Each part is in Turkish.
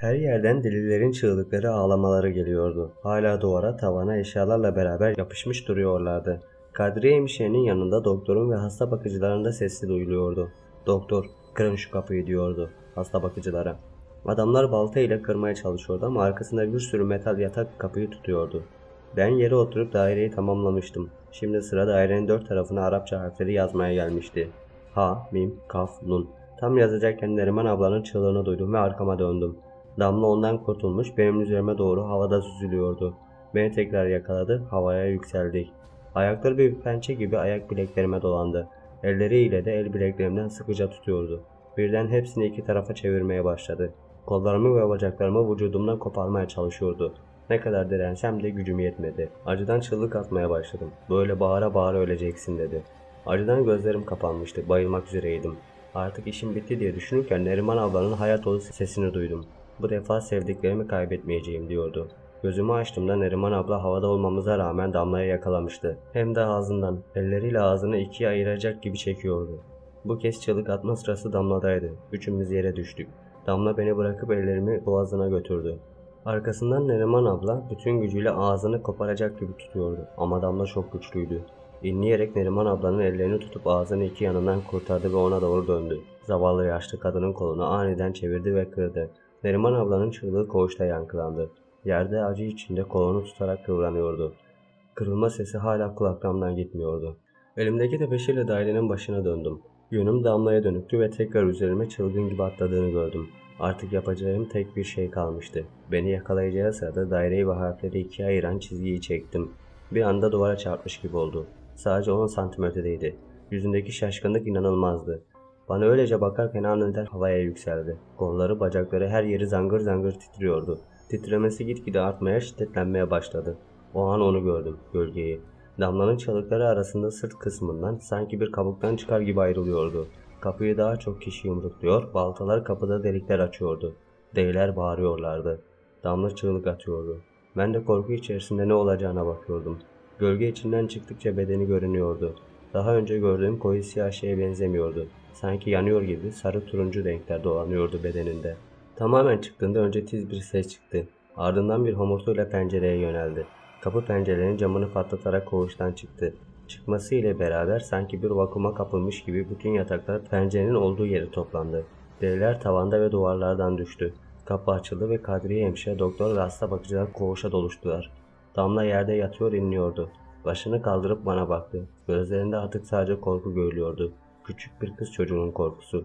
Her yerden delilerin çığlıkları, ağlamaları geliyordu. Hala duvara, tavana eşyalarla beraber yapışmış duruyorlardı. Kadriye hemşirenin yanında doktorun ve hasta bakıcıların da sesi duyuluyordu. "Doktor, kırın şu kapıyı," diyordu hasta bakıcılara. Adamlar balta ile kırmaya çalışıyordu ama arkasında bir sürü metal yatak kapıyı tutuyordu. Ben yere oturup daireyi tamamlamıştım. Şimdi sıra dairenin dört tarafına Arapça harfleri yazmaya gelmişti. Ha, mim, kaf, nun. Tam yazacakken Neriman ablanın çığlığını duydum ve arkama döndüm. Damla ondan kurtulmuş, benim üzerime doğru havada süzülüyordu. Beni tekrar yakaladı, havaya yükseldik. Ayakları bir pençe gibi ayak bileklerime dolandı. Elleriyle de el bileklerimden sıkıca tutuyordu. Birden hepsini iki tarafa çevirmeye başladı. Kollarımı ve bacaklarımı vücudumdan koparmaya çalışıyordu. Ne kadar dirensem de gücüm yetmedi. Acıdan çığlık atmaya başladım. "Böyle bağıra bağıra öleceksin," dedi. Acıdan gözlerim kapanmıştı, bayılmak üzereydim. Artık işim bitti diye düşünürken Neriman ablanın hayat dolu sesini duydum. "Bu defa sevdiklerimi kaybetmeyeceğim," diyordu. Gözümü açtığımda Neriman abla havada olmamıza rağmen Damla'yı yakalamıştı. Hem de ağzından, elleriyle ağzını ikiye ayıracak gibi çekiyordu. Bu kez çığlık atma sırası Damla'daydı. Üçümüz yere düştük. Damla beni bırakıp ellerimi boğazına götürdü. Arkasından Neriman abla bütün gücüyle ağzını koparacak gibi tutuyordu. Ama Damla çok güçlüydü. İnleyerek Neriman ablanın ellerini tutup ağzını iki yanından kurtardı ve ona doğru döndü. Zavallı yaşlı kadının kolunu aniden çevirdi ve kırdı. Neriman ablanın çığlığı koğuşta yankılandı. Yerde acı içinde kolunu tutarak kıvranıyordu. Kırılma sesi hala kulaklarımdan gitmiyordu. Elimdeki tepeşirle dairenin başına döndüm. Yönüm Damla'ya dönüktü ve tekrar üzerime çılgın gibi atladığını gördüm. Artık yapacağım tek bir şey kalmıştı. Beni yakalayacağı sırada daireyi ve harfleri ikiye ayıran çizgiyi çektim. Bir anda duvara çarpmış gibi oldu. Sadece 10 santim ötedeydi. Yüzündeki şaşkınlık inanılmazdı. Bana öylece bakarken aniden havaya yükseldi. Kolları, bacakları, her yeri zangır zangır titriyordu. Titremesi gitgide artmaya, şiddetlenmeye başladı. O an onu gördüm, gölgeyi. Damlanın çalıkları arasında sırt kısmından sanki bir kabuktan çıkar gibi ayrılıyordu. Kapıyı daha çok kişi yumrukluyor, baltalar kapıda delikler açıyordu. Deliler bağırıyorlardı. Damla çığlık atıyordu. Ben de korku içerisinde ne olacağına bakıyordum. Gölge içinden çıktıkça bedeni görünüyordu. Daha önce gördüğüm koyu siyah şeye benzemiyordu. Sanki yanıyor gibi sarı turuncu renkler dolanıyordu bedeninde. Tamamen çıktığında önce tiz bir ses çıktı. Ardından bir homurtuyla pencereye yöneldi. Kapı pencerenin camını patlatarak koğuştan çıktı. Çıkması ile beraber sanki bir vakuma kapılmış gibi bütün yataklar pencerenin olduğu yere toplandı. Deliler tavanda ve duvarlardan düştü. Kapı açıldı ve Kadriye hemşire, doktor ve hasta bakıcılar koğuşa doluştular. Damla yerde yatıyor inliyordu. Başını kaldırıp bana baktı. Gözlerinde artık sadece korku görülüyordu. Küçük bir kız çocuğunun korkusu.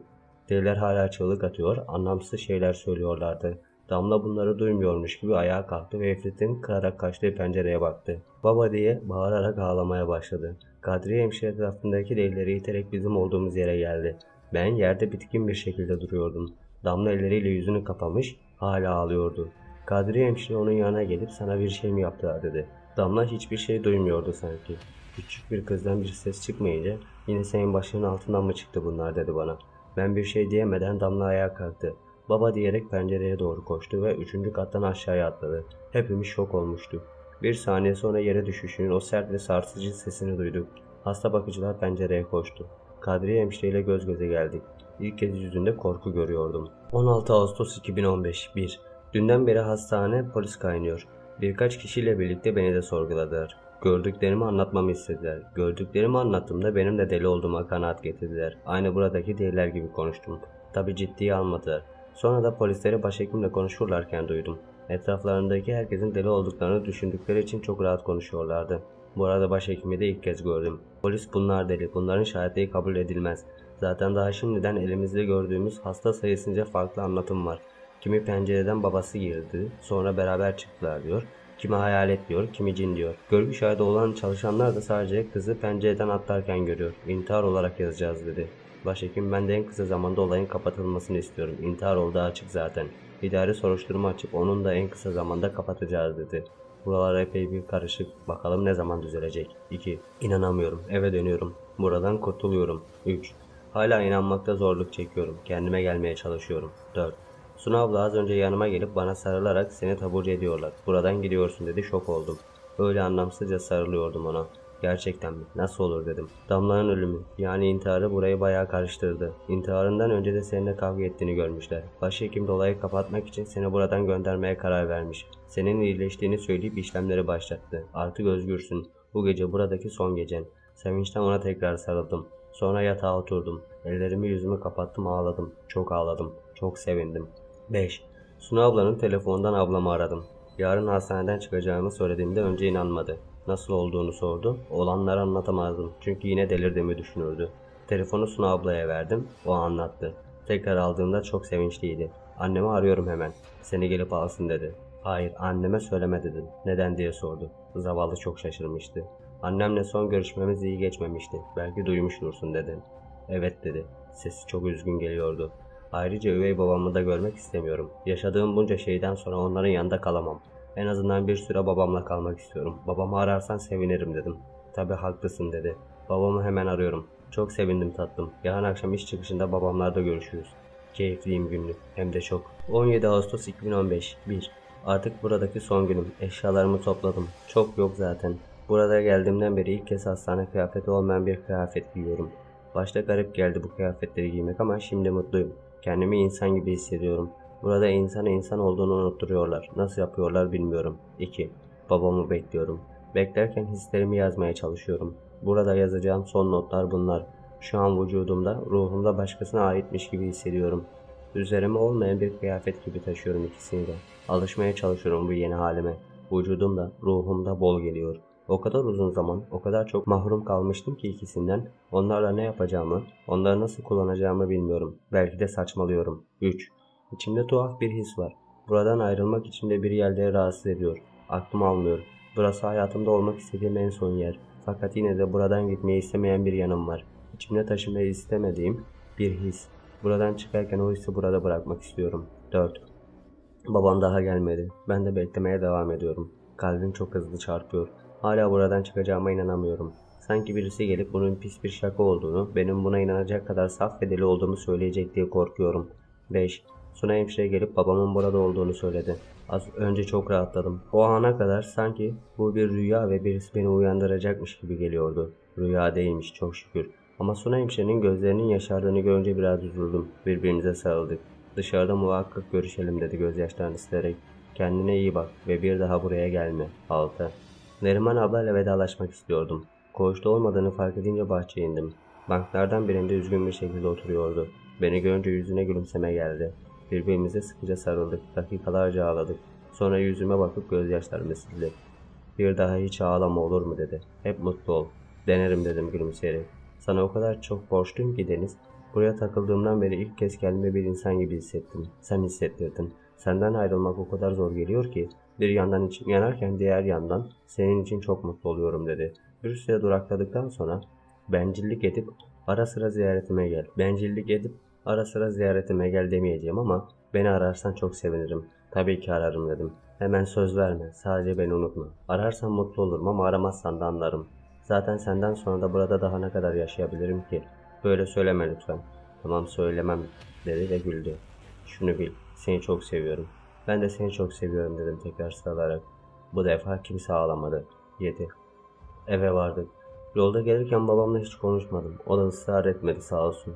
Deliler hala çığlık atıyor, anlamsız şeyler söylüyorlardı. Damla bunları duymuyormuş gibi ayağa kalktı ve Efrit'in kırarak kaçtığı pencereye baktı. "Baba," diye bağırarak ağlamaya başladı. Kadriye hemşire etrafındaki delileri iterek bizim olduğumuz yere geldi. Ben yerde bitkin bir şekilde duruyordum. Damla elleriyle yüzünü kapamış, hala ağlıyordu. Kadriye hemşire onun yanına gelip "Sana bir şey mi yaptılar?" dedi. Damla hiçbir şey duymuyordu sanki. Küçük bir kızdan bir ses çıkmayınca "Yine senin başının altından mı çıktı bunlar?" dedi bana. Ben bir şey diyemeden Damla ayağa kalktı. "Baba," diyerek pencereye doğru koştu ve 3. kattan aşağıya atladı. Hepimiz şok olmuştuk. Bir saniye sonra yere düşüşünün o sert ve sarsıcı sesini duyduk. Hasta bakıcılar pencereye koştu. Kadriye hemşireyle göz göze geldik. İlk kez yüzünde korku görüyordum. 16 Ağustos 2015 1. Dünden beri hastane polis kaynıyor. Birkaç kişiyle birlikte beni de sorguladılar. Gördüklerimi anlatmamı istediler. Gördüklerimi anlattığımda benim de deli olduğuma kanaat getirdiler. Aynı buradaki deliler gibi konuştum. Tabi ciddiye almadılar. Sonra da polisleri başhekimle konuşurlarken duydum. Etraflarındaki herkesin deli olduklarını düşündükleri için çok rahat konuşuyorlardı. Bu arada başhekimi de ilk kez gördüm. "Polis bunlar deli, bunların şahitliği kabul edilmez. Zaten daha şimdiden elimizde gördüğümüz hasta sayısınca farklı anlatım var. Kimi pencereden babası girdi, sonra beraber çıktılar," diyor. Kimi hayalet diyor, kimi cin diyor. Görgü şahidi olan çalışanlar da sadece kızı pencereden atlarken görüyor. "İntihar olarak yazacağız," dedi. Başhekim, "Ben de en kısa zamanda olayın kapatılmasını istiyorum. İntihar olduğu açık zaten. İdari soruşturma açıp onun da en kısa zamanda kapatacağız," dedi. Buralar epey bir karışık. Bakalım ne zaman düzelecek. 2. İnanamıyorum. Eve dönüyorum. Buradan kurtuluyorum. 3. Hala inanmakta zorluk çekiyorum. Kendime gelmeye çalışıyorum. 4. Suna abla az önce yanıma gelip bana sarılarak "Seni taburcu ediyorlar. Buradan gidiyorsun," dedi. Şok oldum. Öyle anlamsızca sarılıyordum ona. Gerçekten mi? Nasıl olur dedim. Damla'nın ölümü yani intiharı burayı bayağı karıştırdı. İntiharından önce de seninle kavga ettiğini görmüşler. Başhekim dolayı kapatmak için seni buradan göndermeye karar vermiş. Senin iyileştiğini söyleyip işlemleri başlattı. Artık özgürsün. Bu gece buradaki son gecen. Sevinçten ona tekrar sarıldım. Sonra yatağa oturdum. Ellerimi yüzümü kapattım, ağladım. Çok ağladım. Çok sevindim. 5. Sunu ablanın telefonundan ablamı aradım. Yarın hastaneden çıkacağımı söylediğimde önce inanmadı. Nasıl olduğunu sordu. Olanları anlatamazdım. Çünkü yine delirdiğimi düşünürdü. Telefonu Sunu ablaya verdim. O anlattı. Tekrar aldığımda çok sevinçliydi. Annemi arıyorum hemen. Seni gelip alsın dedi. Hayır, anneme söyleme dedim. Neden diye sordu. Zavallı çok şaşırmıştı. Annemle son görüşmemiz iyi geçmemişti. Belki duymuştursun dedi. Evet dedi. Sesi çok üzgün geliyordu. Ayrıca üvey babamı da görmek istemiyorum. Yaşadığım bunca şeyden sonra onların yanında kalamam. En azından bir süre babamla kalmak istiyorum. Babamı ararsan sevinirim dedim. Tabii haklısın dedi. Babamı hemen arıyorum. Çok sevindim tatlım. Yarın akşam iş çıkışında babamlarla görüşürüz. Keyifliyim günlük. Hem de çok. 17 Ağustos 2015 1. Artık buradaki son günüm. Eşyalarımı topladım. Çok yok zaten. Burada geldiğimden beri ilk kez hastane kıyafeti olmayan bir kıyafet giyiyorum. Başta garip geldi bu kıyafetleri giymek ama şimdi mutluyum. Kendimi insan gibi hissediyorum. Burada insan olduğunu unutturuyorlar. Nasıl yapıyorlar bilmiyorum. 2. Babamı bekliyorum. Beklerken hislerimi yazmaya çalışıyorum. Burada yazacağım son notlar bunlar. Şu an vücudumda, ruhumda başkasına aitmiş gibi hissediyorum. Üzerime olmayan bir kıyafet gibi taşıyorum ikisini de. Alışmaya çalışıyorum bu yeni halime. Vücudumda, ruhumda bol geliyor. O kadar uzun zaman, o kadar çok mahrum kalmıştım ki ikisinden. Onlarla ne yapacağımı, onları nasıl kullanacağımı bilmiyorum. Belki de saçmalıyorum. 3. İçimde tuhaf bir his var. Buradan ayrılmak içimde bir yerleri rahatsız ediyor. Aklım almıyor. Burası hayatımda olmak istediğim en son yer. Fakat yine de buradan gitmeyi istemeyen bir yanım var. İçimde taşımayı istemediğim bir his. Buradan çıkarken o hissi burada bırakmak istiyorum. 4. Babam daha gelmedi. Ben de beklemeye devam ediyorum. Kalbim çok hızlı çarpıyor. Hala buradan çıkacağıma inanamıyorum. Sanki birisi gelip bunun pis bir şaka olduğunu, benim buna inanacak kadar saf ve deli olduğumu söyleyecek diye korkuyorum. 5. Suna hemşire gelip babamın burada olduğunu söyledi. Az önce çok rahatladım. O ana kadar sanki bu bir rüya ve birisi beni uyandıracakmış gibi geliyordu. Rüya değilmiş çok şükür. Ama Suna hemşirenin gözlerinin yaşardığını görünce biraz üzüldüm. Birbirimize sarıldık. Dışarıda muhakkak görüşelim dedi gözyaşlarını silerek. Kendine iyi bak ve bir daha buraya gelme. 6. Neriman ablayla vedalaşmak istiyordum. Koğuşta olmadığını fark edince bahçeye indim. Banklardan birinde üzgün bir şekilde oturuyordu. Beni görünce yüzüne gülümseme geldi. Birbirimize sıkıca sarıldık. Dakikalarca ağladık. Sonra yüzüme bakıp gözyaşlarımı sildi. Bir daha hiç ağlama olur mu dedi. Hep mutlu ol. Denerim dedim gülümseyerek. Sana o kadar çok borçluyum ki Deniz. Buraya takıldığımdan beri ilk kez kendimi bir insan gibi hissettim. Sen hissettirdin. Senden ayrılmak o kadar zor geliyor ki bir yandan içim yanarken diğer yandan senin için çok mutlu oluyorum dedi. Bir süre durakladıktan sonra bencillik edip ara sıra ziyaretime gel. Bencillik edip ara sıra ziyaretime gel demeyeceğim ama beni ararsan çok sevinirim. Tabii ki ararım dedim. Hemen söz verme. Sadece beni unutma. Ararsan mutlu olurum ama aramazsan da anlarım. Zaten senden sonra da burada daha ne kadar yaşayabilirim ki? Böyle söyleme lütfen. Tamam söylemem dedi ve güldü. Şunu bil. Seni çok seviyorum. Ben de seni çok seviyorum dedim tekrar sarılarak. Bu defa kimse ağlamadı. 7. Eve vardık. Yolda gelirken babamla hiç konuşmadım. O da ısrar etmedi sağ olsun.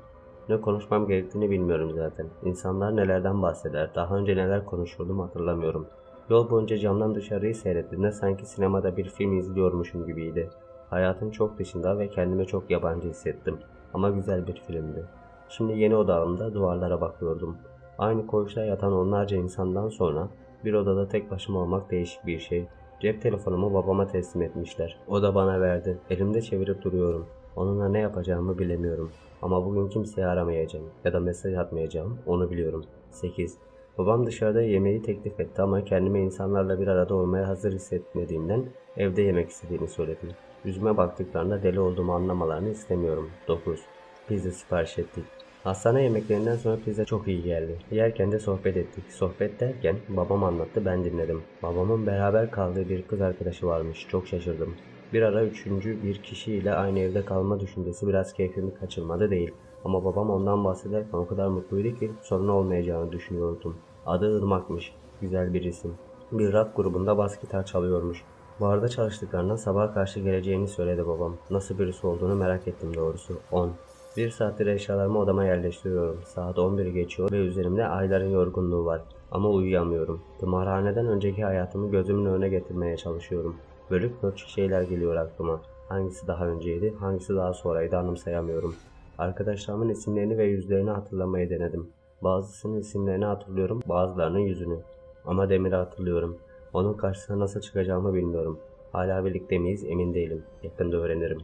Ne konuşmam gerektiğini bilmiyorum zaten. İnsanlar nelerden bahseder, daha önce neler konuşurdum hatırlamıyorum. Yol boyunca camdan dışarıyı seyrettiğimde sanki sinemada bir film izliyormuşum gibiydi. Hayatın çok dışında ve kendimi çok yabancı hissettim. Ama güzel bir filmdi. Şimdi yeni odamda duvarlara bakıyordum. Aynı koğuşta yatan onlarca insandan sonra bir odada tek başıma olmak değişik bir şey. Cep telefonumu babama teslim etmişler. O da bana verdi. Elimde çevirip duruyorum. Onunla ne yapacağımı bilemiyorum. Ama bugün kimseyi aramayacağım ya da mesaj atmayacağım, onu biliyorum. 8. Babam dışarıda yemeği teklif etti ama kendime insanlarla bir arada olmaya hazır hissetmediğimden evde yemek istediğini söyledim. Yüzüme baktıklarında deli olduğumu anlamalarını istemiyorum. 9. Pizza sipariş ettik. Hastane yemeklerinden sonra pizza çok iyi geldi. Yerken de sohbet ettik. Sohbet derken babam anlattı, ben dinledim. Babamın beraber kaldığı bir kız arkadaşı varmış. Çok şaşırdım. Bir ara üçüncü bir kişiyle aynı evde kalma düşüncesi biraz keyfimi kaçırmadı değil. Ama babam ondan bahsederken o kadar mutluydu ki sorun olmayacağını düşünüyordum. Adı Irmak'mış. Güzel bir isim. Bir rock grubunda bas gitar çalıyormuş. Barda çalıştıklarından sabaha karşı geleceğini söyledi babam. Nasıl birisi olduğunu merak ettim doğrusu. 10. Bir saattir eşyalarımı odama yerleştiriyorum. Saat 11'i geçiyor ve üzerimde ayların yorgunluğu var. Ama uyuyamıyorum. Tımarhaneden önceki hayatımı gözümün önüne getirmeye çalışıyorum. Bölük pörçük şeyler geliyor aklıma. Hangisi daha önceydi, hangisi daha sonraydı anımsayamıyorum. Arkadaşlarımın isimlerini ve yüzlerini hatırlamayı denedim. Bazısının isimlerini hatırlıyorum, bazılarının yüzünü. Ama Demir'i hatırlıyorum. Onun karşısına nasıl çıkacağımı bilmiyorum. Hala birlikte miyiz emin değilim. Yakında öğrenirim.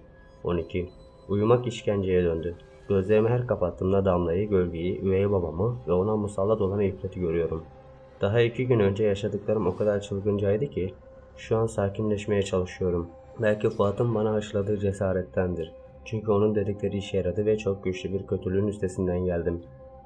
12. Uyumak işkenceye döndü. Gözlerimi her kapattığımda Damla'yı, Gölge'yi, üvey babamı ve ona musallat olan İffet'i görüyorum. Daha 2 gün önce yaşadıklarım o kadar çılgıncaydı ki şu an sakinleşmeye çalışıyorum. Belki Fuat'ın bana aşıladığı cesarettendir. Çünkü onun dedikleri işe yaradı ve çok güçlü bir kötülüğün üstesinden geldim.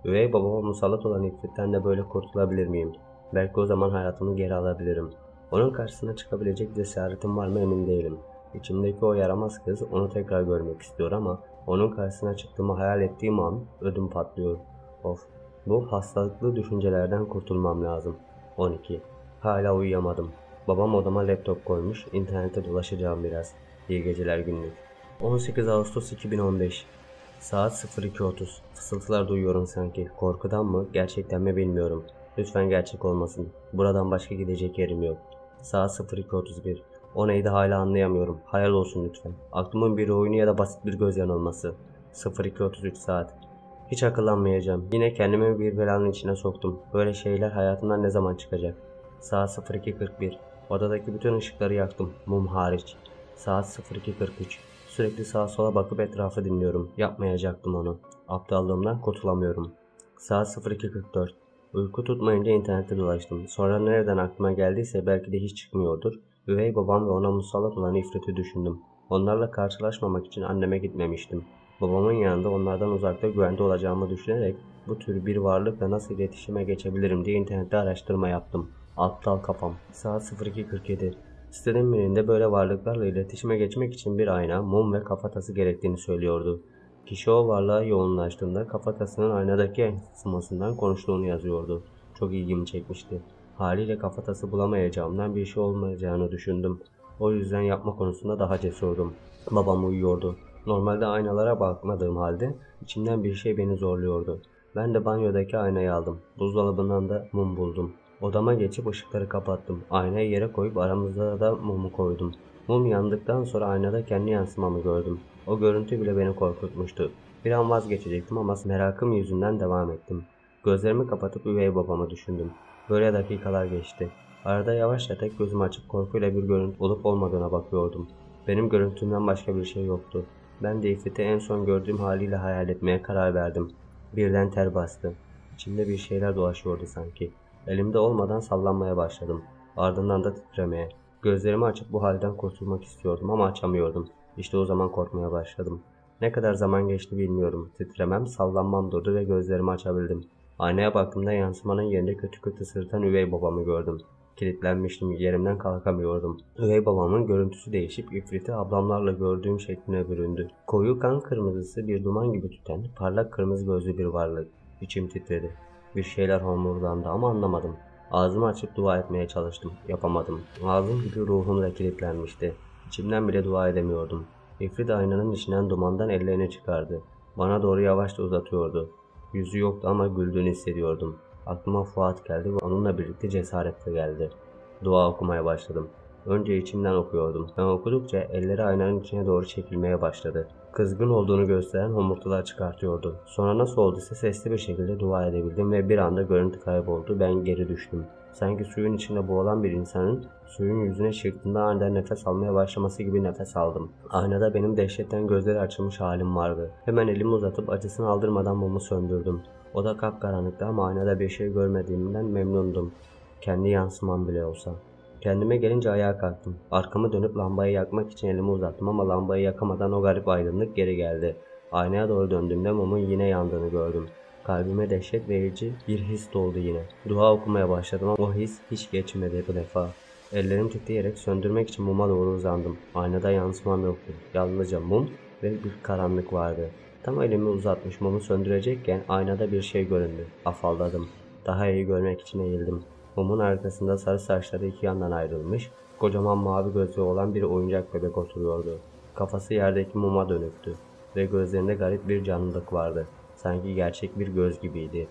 Üvey babama musallat olan İffet'ten de böyle kurtulabilir miyim? Belki o zaman hayatımı geri alabilirim. Onun karşısına çıkabilecek cesaretim var mı emin değilim. İçimdeki o yaramaz kız onu tekrar görmek istiyor ama onun karşısına çıktığımı hayal ettiğim an ödüm patlıyor. Of, bu hastalıklı düşüncelerden kurtulmam lazım. 12. Hala uyuyamadım. Babam odama laptop koymuş, internette dolaşacağım biraz. İyi geceler günlük. 18 Ağustos 2015. Saat 02.30. Fısıltılar duyuyorum sanki. Korkudan mı, gerçekten mi bilmiyorum. Lütfen gerçek olmasın. Buradan başka gidecek yerim yok. Saat 02.31. O neydi hala anlayamıyorum. Hayal olsun lütfen. Aklımın bir oyunu ya da basit bir göz yanılması. 02.33 saat. Hiç akıllanmayacağım. Yine kendimi bir belanın içine soktum. Böyle şeyler hayatımdan ne zaman çıkacak? Saat 02.41. Odadaki bütün ışıkları yaktım. Mum hariç. Saat 02.43. Sürekli sağa sola bakıp etrafı dinliyorum. Yapmayacaktım onu. Aptallığımdan kurtulamıyorum. Saat 02.44. Uyku tutmayınca internette dolaştım. Sonra nereden aklıma geldiyse belki de hiç çıkmıyordur. Üvey babam ve ona musallat olan İffet'i düşündüm. Onlarla karşılaşmamak için anneme gitmemiştim. Babamın yanında onlardan uzakta güvende olacağımı düşünerek bu tür bir varlıkla nasıl iletişime geçebilirim diye internette araştırma yaptım. Aptal kafam. Saat 02.47. Sitenin birinde böyle varlıklarla iletişime geçmek için bir ayna, mum ve kafatası gerektiğini söylüyordu. Kişi o varlığa yoğunlaştığında kafatasının aynadaki yansımasından konuştuğunu yazıyordu. Çok ilgimi çekmişti. Haliyle kafatası bulamayacağımdan bir şey olmayacağını düşündüm. O yüzden yapma konusunda daha cesurdum. Babam uyuyordu. Normalde aynalara bakmadığım halde içimden bir şey beni zorluyordu. Ben de banyodaki aynayı aldım. Buzdolabından da mum buldum. Odama geçip ışıkları kapattım. Aynayı yere koyup aramızda da mumu koydum. Mum yandıktan sonra aynada kendi yansımamı gördüm. O görüntü bile beni korkutmuştu. Bir an vazgeçecektim ama merakım yüzünden devam ettim. Gözlerimi kapatıp üvey babamı düşündüm. Böyle dakikalar geçti. Arada yavaşça tek gözümü açıp korkuyla bir görüntü olup olmadığına bakıyordum. Benim görüntümden başka bir şey yoktu. Ben de İffet'i en son gördüğüm haliyle hayal etmeye karar verdim. Birden ter bastı. İçimde bir şeyler dolaşıyordu sanki. Elimde olmadan sallanmaya başladım. Ardından da titremeye. Gözlerimi açıp bu halden kurtulmak istiyordum ama açamıyordum. İşte o zaman korkmaya başladım. Ne kadar zaman geçti bilmiyorum. Titremem, sallanmam durdu ve gözlerimi açabildim. Aynaya baktığımda yansımanın yerinde kötü kötü sırıtan üvey babamı gördüm. Kilitlenmiştim, yerimden kalkamıyordum. Üvey babamın görüntüsü değişip İffet'i ablamlarla gördüğüm şekline büründü. Koyu kan kırmızısı bir duman gibi tüten, parlak kırmızı gözlü bir varlık. İçim titredi. Bir şeyler homurdandı ama anlamadım. Ağzımı açıp dua etmeye çalıştım. Yapamadım. Ağzım gibi ruhum da kilitlenmişti. İçimden bile dua edemiyordum. İffet aynanın içinden dumandan ellerini çıkardı. Bana doğru yavaşça uzatıyordu. Yüzü yoktu ama güldüğünü hissediyordum. Aklıma Fuat geldi ve onunla birlikte cesaret de geldi. Dua okumaya başladım. Önce içimden okuyordum. Ben okudukça elleri aynanın içine doğru çekilmeye başladı. Kızgın olduğunu gösteren homurtular çıkartıyordu. Sonra nasıl olduysa sesli bir şekilde dua edebildim ve bir anda görüntü kayboldu. Ben geri düştüm. Sanki suyun içinde boğulan bir insanın suyun yüzüne çıktığında aniden nefes almaya başlaması gibi nefes aldım. Aynada benim dehşetten gözleri açılmış halim vardı. Hemen elimi uzatıp acısını aldırmadan mumu söndürdüm. Oda kapkaranlıktı ama aynada bir şey görmediğimden memnundum. Kendi yansımam bile olsa. Kendime gelince ayağa kalktım. Arkamı dönüp lambayı yakmak için elimi uzattım ama lambayı yakamadan o garip aydınlık geri geldi. Aynaya doğru döndüğümde mumun yine yandığını gördüm. Kalbime dehşet verici bir his doldu yine. Dua okumaya başladım ama o his hiç geçmedi bu defa. Ellerim titreyerek söndürmek için muma doğru uzandım. Aynada yansımam yoktu. Yalnızca mum ve bir karanlık vardı. Tam elimi uzatmış mumu söndürecekken aynada bir şey göründü. Afalladım. Daha iyi görmek için eğildim. Mumun arkasında sarı saçları iki yandan ayrılmış, Kocaman mavi gözlü olan bir oyuncak bebek oturuyordu. Kafası yerdeki muma dönüktü ve gözlerinde garip bir canlılık vardı. Sanki gerçek bir göz gibiydi.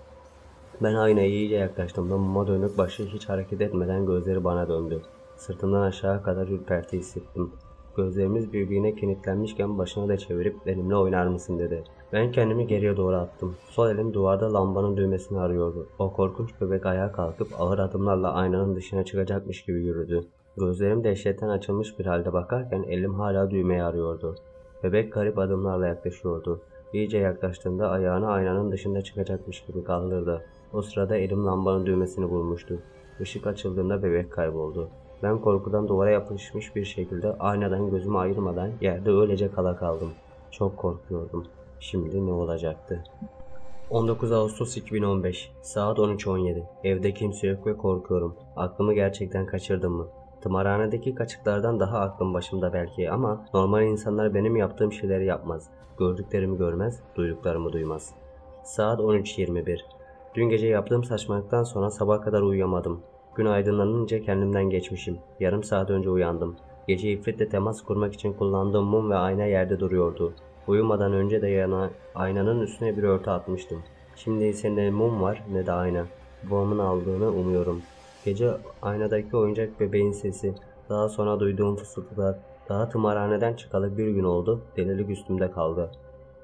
Ben aynaya iyice yaklaştığımda muma dönük başı hiç hareket etmeden gözleri bana döndü. Sırtımdan aşağı kadar ürperti hissettim. Gözlerimiz birbirine kilitlenmişken başını da çevirip benimle oynar mısın dedi. Ben kendimi geriye doğru attım. Sol elim duvarda lambanın düğmesini arıyordu. O korkunç bebek ayağa kalkıp ağır adımlarla aynanın dışına çıkacakmış gibi yürüdü. Gözlerim dehşetten açılmış bir halde bakarken elim hala düğmeyi arıyordu. Bebek garip adımlarla yaklaşıyordu. İyice yaklaştığında ayağını aynanın dışında çıkacakmış gibi kaldırdı. O sırada elim lambanın düğmesini vurmuştu. Işık açıldığında bebek kayboldu. Ben korkudan duvara yapışmış bir şekilde aynadan gözümü ayırmadan yerde öylece kala kaldım. Çok korkuyordum. Şimdi ne olacaktı? 19 Ağustos 2015 saat 13:17. Evde kimse yok ve korkuyorum. Aklımı gerçekten kaçırdım mı? Tımarhanedeki kaçıklardan daha aklım başımda belki ama normal insanlar benim yaptığım şeyleri yapmaz. Gördüklerimi görmez, duyduklarımı duymaz. Saat 13:21. Dün gece yaptığım saçmalıktan sonra sabaha kadar uyuyamadım. Gün aydınlanınca kendimden geçmişim. Yarım saat önce uyandım. Gece ifritle temas kurmak için kullandığım mum ve ayna yerde duruyordu. Uyumadan önce de aynanın üstüne bir örtü atmıştım. Şimdi ise ne mum var ne de ayna. Babamın aldığını umuyorum. Gece aynadaki oyuncak bebeğin sesi, daha sonra duyduğum fısıltılar, daha tımarhaneden çıkalı bir gün oldu, delilik üstümde kaldı.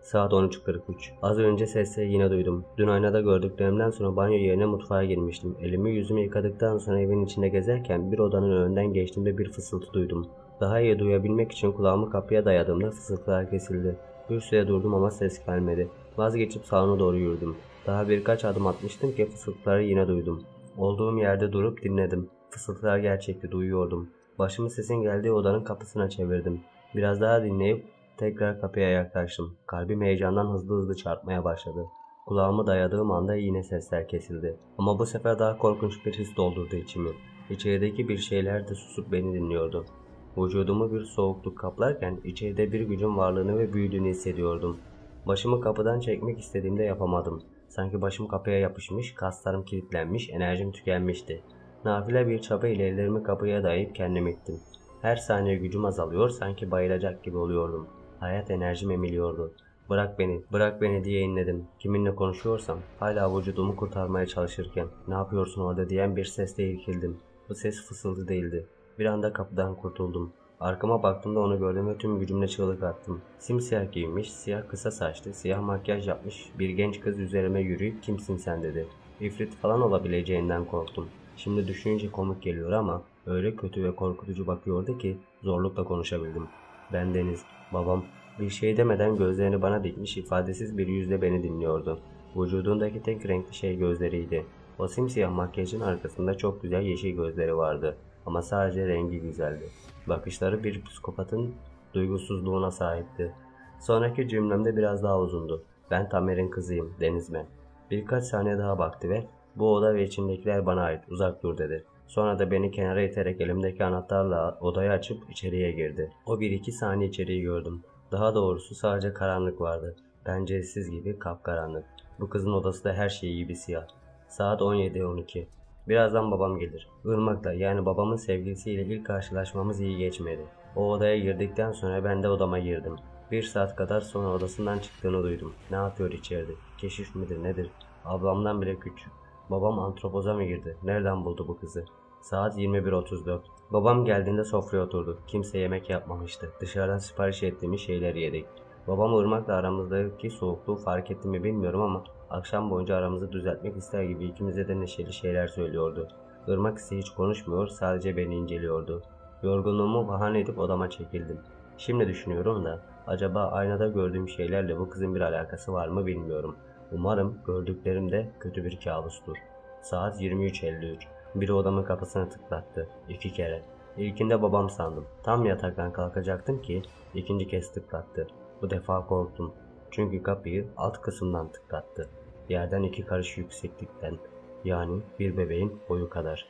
Saat 13:43. Az önce sesleri yine duydum. Dün aynada gördüklerimden sonra banyo yerine mutfağa girmiştim. Elimi yüzümü yıkadıktan sonra evin içinde gezerken bir odanın önünden geçtiğimde bir fısıltı duydum. Daha iyi duyabilmek için kulağımı kapıya dayadığımda fısıltılar kesildi. Bir süre durdum ama ses gelmedi. Vazgeçip salona doğru yürüdüm. Daha birkaç adım atmıştım ki fısıltıları yine duydum. Olduğum yerde durup dinledim. Fısıltılar gerçekti, duyuyordum. Başımı sesin geldiği odanın kapısına çevirdim. Biraz daha dinleyip tekrar kapıya yaklaştım. Kalbim heyecandan hızlı hızlı çarpmaya başladı. Kulağımı dayadığım anda yine sesler kesildi. Ama bu sefer daha korkunç bir his doldurdu içimi. İçerideki bir şeyler de susup beni dinliyordu. Vücudumu bir soğukluk kaplarken içeride bir gücün varlığını ve büyüdüğünü hissediyordum. Başımı kapıdan çekmek istediğimde yapamadım. Sanki başım kapıya yapışmış, kaslarım kilitlenmiş, enerjim tükenmişti. Nafile bir çaba ile ellerimi kapıya dayayıp kendimi ittim. Her saniye gücüm azalıyor, sanki bayılacak gibi oluyordum. Hayat enerjim emiliyordu. Bırak beni, bırak beni diye inledim. Kiminle konuşuyorsam hala vücudumu kurtarmaya çalışırken ne yapıyorsun orada diyen bir sesle irkildim. Bu ses fısıltı değildi. Bir anda kapıdan kurtuldum. Arkama baktığımda onu gördüm ve tüm gücümle çığlık attım. Simsiyah giyinmiş, siyah kısa saçlı, siyah makyaj yapmış bir genç kız üzerime yürüyüp kimsin sen dedi. İfrit falan olabileceğinden korktum. Şimdi düşününce komik geliyor ama öyle kötü ve korkutucu bakıyordu ki zorlukla konuşabildim. Ben Deniz, babam. Bir şey demeden gözlerini bana dikmiş, ifadesiz bir yüzle beni dinliyordu. Vücudundaki tek renkli şey gözleriydi. O simsiyah makyajın arkasında çok güzel yeşil gözleri vardı. Ama sadece rengi güzeldi. Bakışları bir psikopatın duygusuzluğuna sahipti. Sonraki cümlemde biraz daha uzundu. Ben Tamer'in kızıyım, Deniz ben. Birkaç saniye daha baktı ve bu oda ve içindekiler bana ait, uzak dur dedi. Sonra da beni kenara iterek elimdeki anahtarla odayı açıp içeriye girdi. O 1-2 saniye içeriği gördüm. Daha doğrusu sadece karanlık vardı. Penceresiz gibi kapkaranlık. Bu kızın odası da her şeyi gibi siyah. Saat 17:12. Birazdan babam gelir. Irmak'la, yani babamın sevgilisiyle ilk karşılaşmamız iyi geçmedi. O odaya girdikten sonra ben de odama girdim. 1 saat kadar sonra odasından çıktığını duydum. Ne yapıyor içeride? Keşif midir nedir? Ablamdan bile küçük. Babam antropoza mı girdi? Nereden buldu bu kızı? Saat 21:34. Babam geldiğinde sofraya oturdu. Kimse yemek yapmamıştı. Dışarıdan sipariş ettiğimiz şeyleri yedik. Babam Irmak'la aramızdaki soğukluğu fark etti mi bilmiyorum ama akşam boyunca aramızı düzeltmek ister gibi ikimize de neşeli şeyler söylüyordu. Irmak ise hiç konuşmuyor, sadece beni inceliyordu. Yorgunluğumu bahane edip odama çekildim. Şimdi düşünüyorum da acaba aynada gördüğüm şeylerle bu kızın bir alakası var mı bilmiyorum. Umarım gördüklerim de kötü bir kabustur. Saat 23:53. Biri odamın kapısını tıklattı. 2 kere. İlkinde babam sandım. Tam yataktan kalkacaktım ki ikinci kez tıklattı. Bu defa korktum. Çünkü kapıyı alt kısımdan tıklattı. Yerden 2 karış yükseklikten. Yani bir bebeğin boyu kadar.